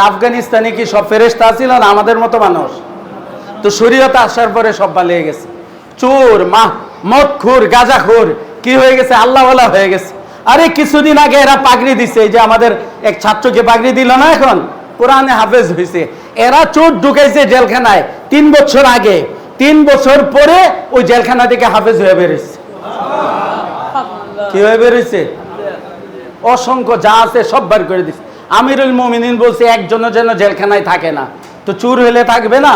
আফগানিস্তানে কি সব ফেরেশতা ছিল না আমাদের মতো মানুষ? তো শরীয়ত আসার পরে সব পালিয়ে গেছে। চোর, মদখোর, গাঁজাখোর কি হয়ে গেছে? আল্লাহওয়ালা হয়ে গেছে। আরে কিছুদিন আগে এরা পাগড়ি দিছে, এই যে আমাদের এক ছাত্রকে পাগড়ি দিল না, এখন কোরআনে হাফেজ হয়েছে। এরা চোর ঢুকাইছে জেলখানায় 3 বছর আগে, 3 বছর পরে ওই জেলখানা থেকে হাফেজ হয়ে বেরোচ্ছে। কি হয়ে বেরোচ্ছে? অসংখ্য যা আছে সব বার করে দিচ্ছে। আমিরুল মুমিনিন বলছে একজনও যেন জেলখানায় থাকে না। তো চুর হলে থাকবে না,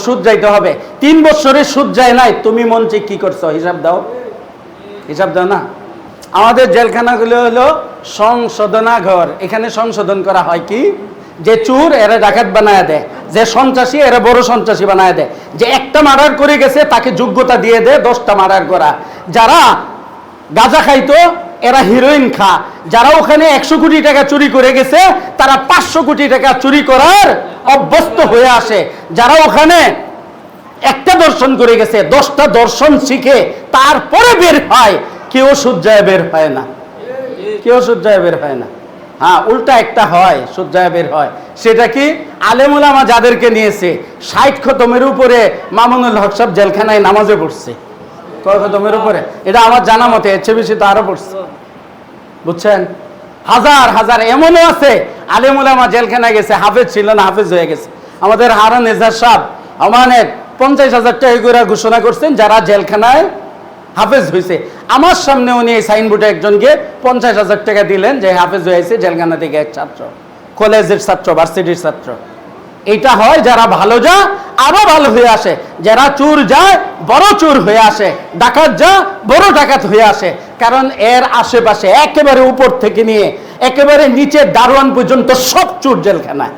সুদ যাইতে হবে। 3 বছরের সুদ যায় নাই, তুমি মঞ্চে কি করছো হিসাব দাও, হিসাব দাও না। আমাদের জেলখানাগুলো হলো সংশোধনাগার। এখানে সংশোধন করা হয় কি, যে চুর এরা ডাকাত বানায় দেয়, যে সন্ত্রাসী এরা বড় সন্ত্রাসী বানায় দেয়, যে একটা মার্ডার করে গেছে তাকে যোগ্যতা দিয়ে দেয় 10টা মার্ডার করা। যারা গাঁজা খাইতো এরা হিরোইন খা, যারা ওখানে 100 কোটি টাকা চুরি করে গেছে তারা 500 কোটি টাকা চুরি করার অভ্যস্ত হয়ে আসে। যারা ওখানে একটা দর্শন করে গেছে 10টা দর্শন শিখে তারপরে বের হয়, কেউ সূর্যায় বের হয় না, কেউ সূর্যায় বের হয় না। হ্যাঁ, উল্টা একটা হয়, সূর্যায় বের হয়। সেটা কি, আলেম ওলামা যাদেরকে নিয়েছে 60 খতমের উপরে মামুনুল হক সাহেব জেলখানায় নামাজে পড়ছে। কয় খতমের উপরে? এটা আমার জানা মতে, এর চেয়ে বেশি তো আরো পড়ছে, বুঝছেন? হাজার হাজার এমনও আছে আলেম ওলামা জেলখানায় গেছে, হাফেজ ছিল না, হাফেজ হয়ে গেছে। আমাদের হারান এজাজ সাহেব আমানের 50,000 টাকা করে ঘোষণা করছেন যারা জেলখানায় হাফেজ হয়েছে। আমার সামনে উনি এই সাইনবোর্ডে একজনকে 50,000 টাকা দিলেন যে হাফেজ হয়েছে জেলখানা থেকে এক ছাত্র, কলেজের ছাত্র, ভার্সিটির ছাত্র। এটা হয় যারা ভালো যা আরো ভালো হয়ে আসে, যারা চোর যায় বড় চোর হয়ে আসে, ডাকাত যা বড় ডাকাত হয়ে আসে। কারণ এর আশেপাশে একেবারে উপর থেকে নিয়ে একেবারে নিচে দারোয়ান পর্যন্ত সব চোর জেলখানায়।